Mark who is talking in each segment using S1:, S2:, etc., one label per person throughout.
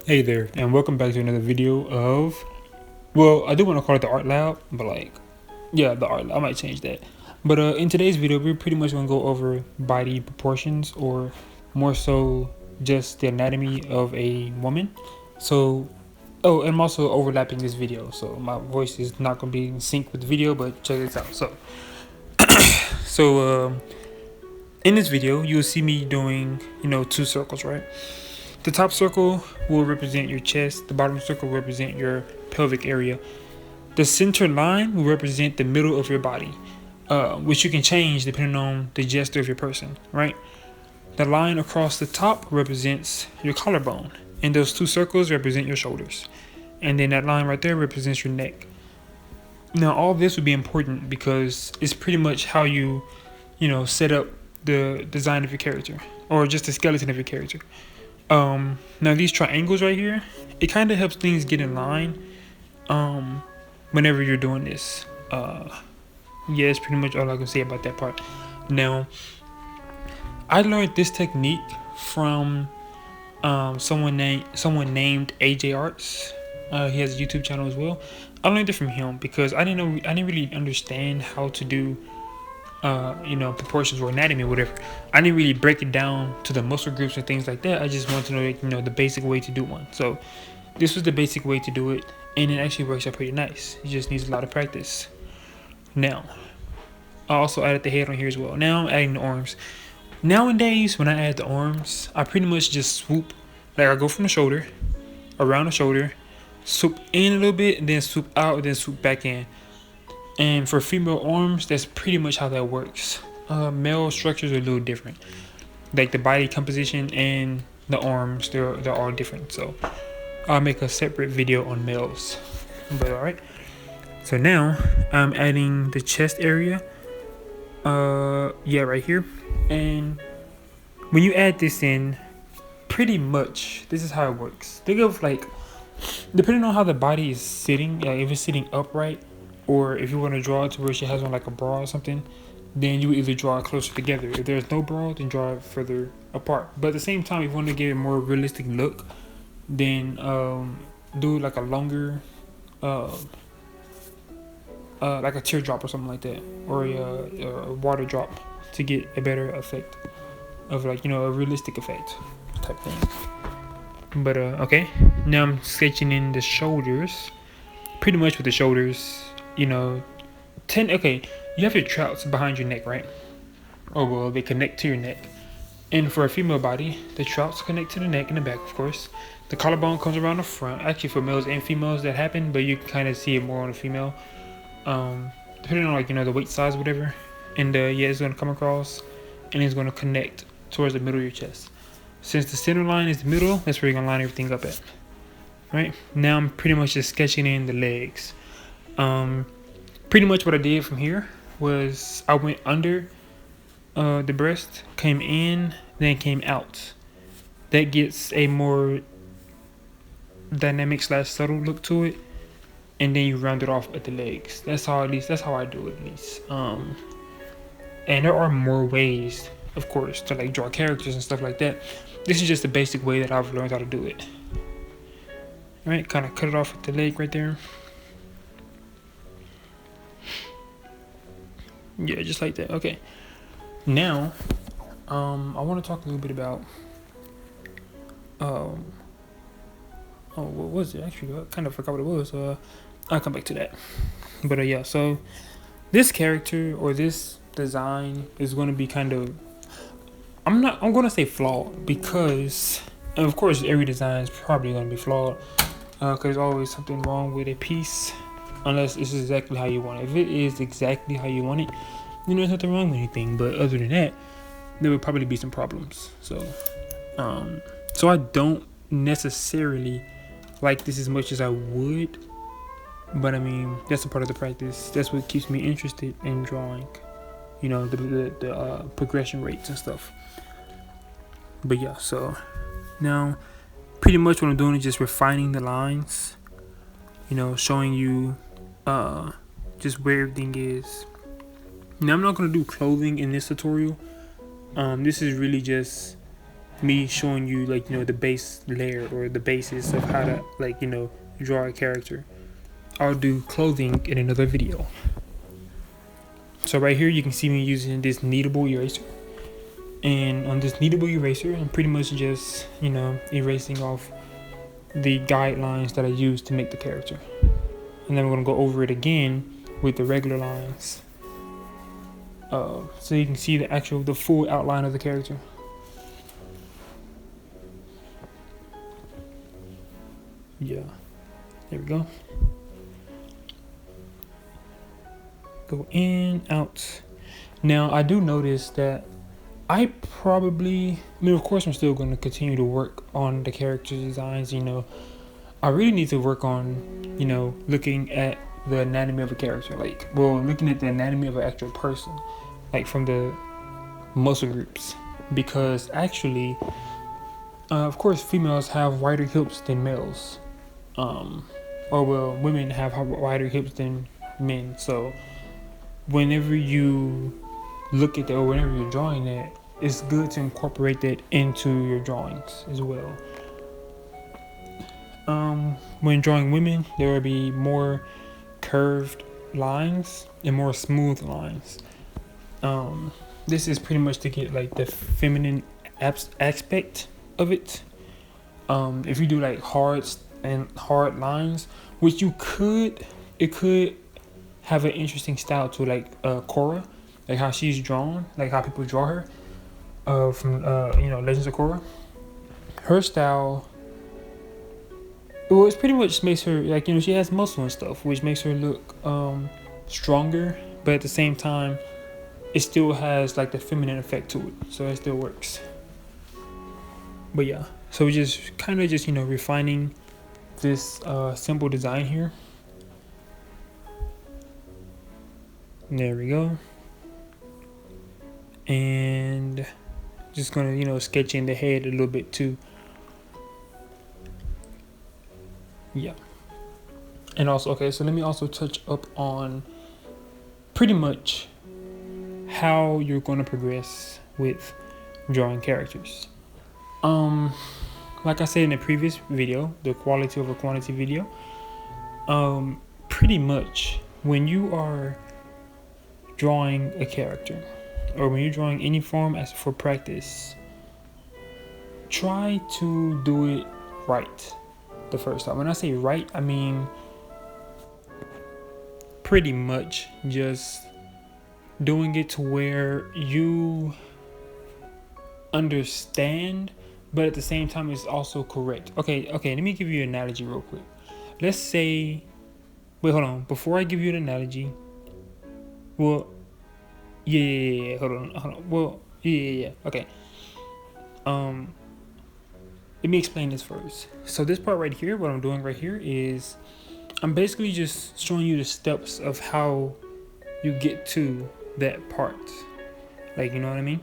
S1: Hey there, and welcome back to another video of, well, I do want to call it the art lab, but yeah, the art lab, I might change that. But in today's video, we're pretty much going to go over body proportions, or more so just the anatomy of a woman. So, oh, and I'm also overlapping this video, so my voice is not going to be in sync with the video, but check this out. So in this video, you'll see me doing, two circles, right? The top circle will represent your chest, the bottom circle will represent your pelvic area. The center line will represent the middle of your body, which you can change depending on the gesture of your person, right? The line across the top represents your collarbone, and those two circles represent your shoulders. And then that line right there represents your neck. Now, all this would be important because it's pretty much how you set up the design of your character, or just the skeleton of your character. Now these triangles right here, it kind of helps things get in line whenever you're doing this. Yeah, it's pretty much all I can say about that part. Now, I learned this technique from someone named AJ Arts. He has a YouTube channel as well. I learned it from him because I didn't really understand how to do proportions or anatomy or whatever. I didn't really break it down to the muscle groups and things like that. I just wanted to know, the basic way to do one. So this was the basic way to do it, and it actually works out pretty nice. It just needs a lot of practice. Now, I also added the head on here as well. Now I'm adding the arms. Nowadays, when I add the arms, I pretty much just swoop. Like, I go from the shoulder, around the shoulder, swoop in a little bit, and then swoop out, and then swoop back in. And for female arms, that's pretty much how that works. Male structures are a little different. Like the body composition and the arms, they're all different. So I'll make a separate video on males. But alright. So now I'm adding the chest area. Yeah, right here. And when you add this in, pretty much this is how it works. Think of depending on how the body is sitting, like if it's sitting upright, or if you want to draw it to where she has on like a bra or something, then you either draw it closer together. If there's no bra, then draw it further apart. But at the same time, if you want to give it a more realistic look, then do like a longer, like a teardrop or something like that, or a water drop to get a better effect of a realistic effect type thing. But okay, now I'm sketching in the shoulders. Pretty much with the shoulders, okay, you have your trouts behind your neck, right? Oh, well, they connect to your neck. And for a female body, the trouts connect to the neck and the back, of course. The collarbone comes around the front. Actually, for males and females, that happen, but you can kind of see it more on a female. Depending on, the weight size, whatever. And, yeah, it's going to come across, and it's going to connect towards the middle of your chest. Since the center line is the middle, that's where you're going to line everything up at. Right? Now I'm pretty much just sketching in the legs. Pretty much what I did from here was I went under the breast, came in, then came out. That gets a more dynamic / subtle look to it, and then you round it off at the legs. That's how I do it at least. And there are more ways, of course, to draw characters and stuff like that. This is just the basic way that I've learned how to do it. Right, kind of cut it off at the leg right there. Yeah, just like that. Okay. Now, I want to talk a little bit about, oh, what was it? Actually, I kind of forgot what it was. I'll come back to that. But yeah, so this character or this design is going to be kind of, I'm going to say flawed because, of course, every design is probably going to be flawed. Because there's always something wrong with a piece, unless it's exactly how you want it. If it is exactly how you want it, there's nothing wrong with anything. But other than that, there would probably be some problems. So I don't necessarily like this as much as I would. But I mean, that's a part of the practice. That's what keeps me interested in drawing. The progression rates and stuff. But yeah, so now, pretty much what I'm doing is just refining the lines, showing you just where everything is. Now, I'm not going to do clothing in this tutorial. This is really just me showing you like, you know, the base layer or the basis of how to like, you know, draw a character. I'll do clothing in another video. So right here you can see me using this kneadable eraser. And on this kneadable eraser, I'm pretty much just, you know, erasing off the guidelines that I used to make the character. And then we're gonna go over it again with the regular lines. So you can see the full outline of the character. Yeah, there we go. Go in, out. Now I do notice that I mean, of course I'm still going to continue to work on the character designs, you know. I really need to work on, you know, looking at the anatomy of a character, like, well, looking at the anatomy of an actual person, like from the muscle groups, because actually, of course, females have wider hips than males, or well, women have wider hips than men. So whenever you look at that, or whenever you're drawing that, it's good to incorporate that into your drawings as well. When drawing women, there will be more curved lines and more smooth lines. This is pretty much to get like the feminine aspect of it. If you do like hard lines, which it could have an interesting style to like Korra, like how she's drawn, like how people draw her from you know, Legends of Korra. Her style, well, it pretty much makes her like, you know, she has muscle and stuff, which makes her look stronger, but at the same time it still has like the feminine effect to it, so it still works. But yeah, so we just kind of just, you know, refining this simple design here. There we go. And just gonna, you know, sketch in the head a little bit too. Yeah. And also, okay, so let me also touch up on pretty much how you're going to progress with drawing characters. Like I said in the previous video, the quality over quantity video, pretty much when you are drawing a character, or when you're drawing any form as for practice, try to do it right the first time. When I say right, I mean pretty much just doing it to where you understand, but at the same time it's also correct. Okay, let me give you an analogy real quick. Let's say, wait, hold on. Before I give you an analogy, well, yeah, hold on. Well, yeah. Okay. Let me explain this first. So this part right here, what I'm doing right here is I'm basically just showing you the steps of how you get to that part. Like, you know what I mean?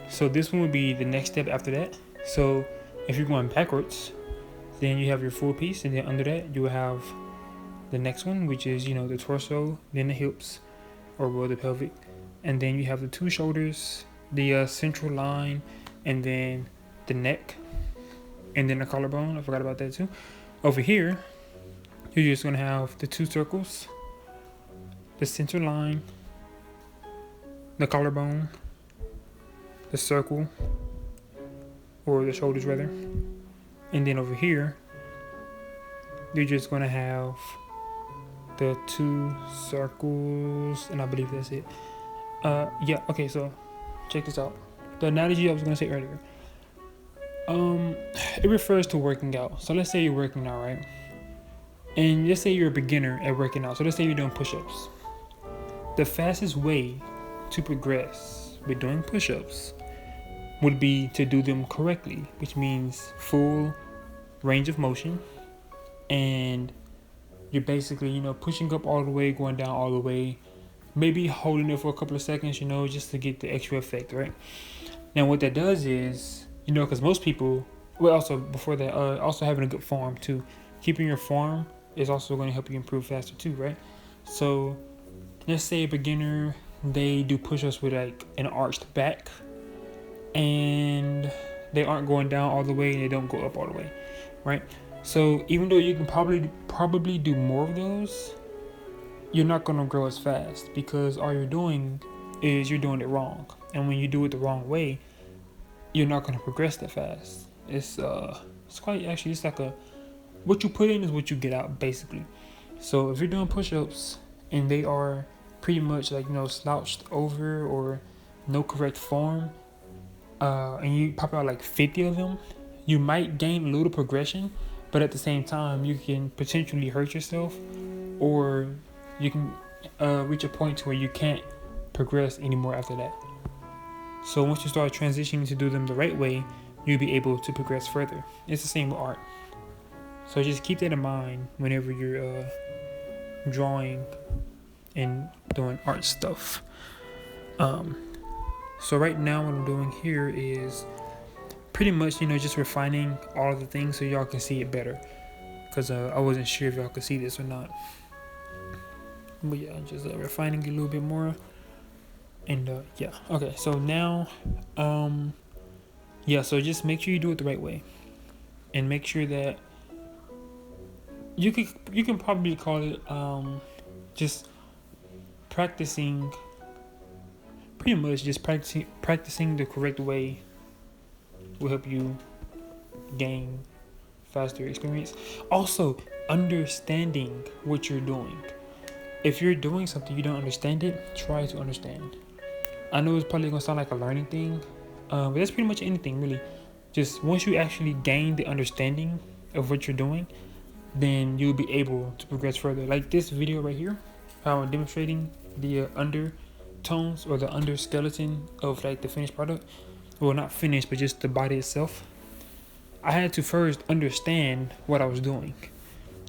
S1: So this one would be the next step after that. So if you're going backwards, then you have your full piece, and then under that you will have the next one, which is, you know, the torso, then the hips, or well, the pelvic, and then you have the two shoulders, the central line, and then the neck, and then the collarbone. I forgot about that too. Over here, you're just gonna have the two circles, the center line, the collarbone, the circle, or the shoulders rather, and then over here, you're just gonna have the two circles, and I believe that's it. Yeah, okay, so check this out. The analogy I was gonna say earlier, it refers to working out. So let's say you're working out, right? And let's say you're a beginner at working out. So let's say you're doing push-ups. The fastest way to progress with doing push-ups would be to do them correctly, which means full range of motion, and you're basically, you know, pushing up all the way, going down all the way, maybe holding it for a couple of seconds, you know, just to get the extra effect, right? Now what that does is, you know, because most people, well, also before that, also having a good form too. Keeping your form is also going to help you improve faster too, right? So let's say a beginner, they do push-ups with like an arched back, and they aren't going down all the way and they don't go up all the way, right? So even though you can probably do more of those, you're not gonna grow as fast because all you're doing is you're doing it wrong. And when you do it the wrong way, you're not gonna progress that fast. It's quite actually, it's like what you put in is what you get out basically. So if you're doing push-ups and they are pretty much like, slouched over or no correct form, and you pop out like 50 of them, you might gain a little progression, but at the same time you can potentially hurt yourself, or you can reach a point to where you can't progress anymore after that. So once you start transitioning to do them the right way, you'll be able to progress further. It's the same with art. So just keep that in mind whenever you're drawing and doing art stuff. So right now what I'm doing here is pretty much, just refining all of the things so y'all can see it better. Because I wasn't sure if y'all could see this or not. But yeah, just refining it a little bit more. And yeah, okay, so now, yeah, so just make sure you do it the right way. And make sure that you can probably call it just practicing, pretty much just practicing the correct way will help you gain faster experience. Also, understanding what you're doing. If you're doing something you don't understand it, try to understand. I know it's probably gonna sound like a learning thing, but that's pretty much anything really. Just once you actually gain the understanding of what you're doing, then you'll be able to progress further. Like this video right here, how I'm demonstrating the undertones or the under skeleton of like the finished product. Well, not finished, but just the body itself. I had to first understand what I was doing.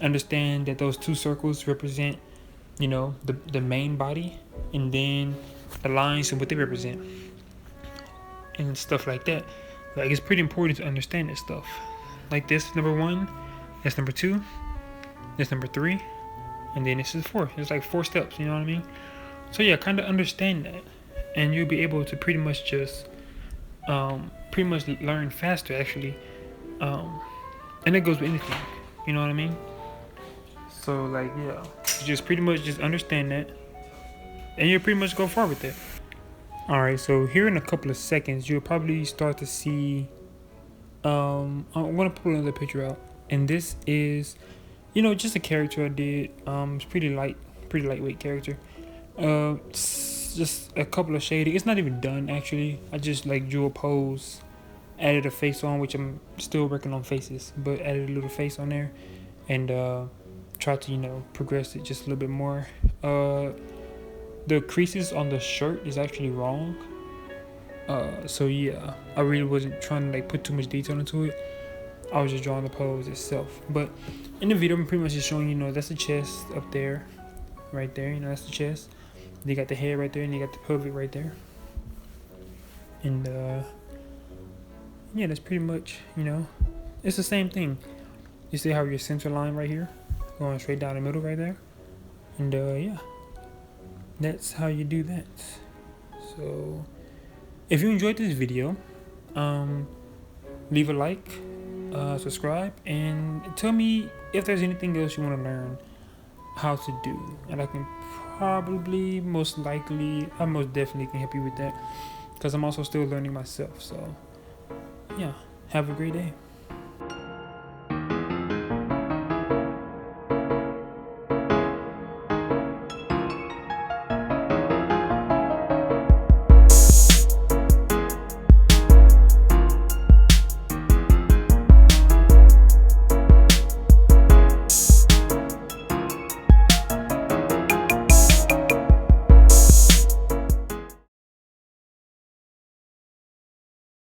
S1: Understand that those two circles represent, the main body, and then the lines and what they represent, and stuff like that. Like it's pretty important to understand this stuff. Like this, number 1, that's number 2, that's number 3, and then this is 4. It's like 4 steps, you know what I mean? So yeah, kind of understand that, and you'll be able to pretty much just learn faster actually. And it goes with anything, you know what I mean? So like, yeah, just pretty much just understand that, and you'll pretty much go far with it. All right, so here in a couple of seconds, you'll probably start to see, I'm gonna pull another picture out, and this is, just a character I did. It's pretty lightweight character. Just a couple of shading. It's not even done actually. I just like drew a pose, added a face on, which I'm still working on faces, but added a little face on there, and tried to progress it just a little bit more. The creases on the shirt is actually wrong. So yeah, I really wasn't trying to like put too much detail into it. I was just drawing the pose itself. But in the video, I'm pretty much just showing that's the chest up there, right there. That's the chest. They got the head right there, and they got the pelvic right there. And yeah, that's pretty much it's the same thing. You see how your center line right here, going straight down the middle right there, and yeah. That's how you do that. So if you enjoyed this video, leave a like, subscribe, and tell me if there's anything else you want to learn how to do, and I can probably I most definitely can help you with that, because I'm also still learning myself. So yeah, have a great day.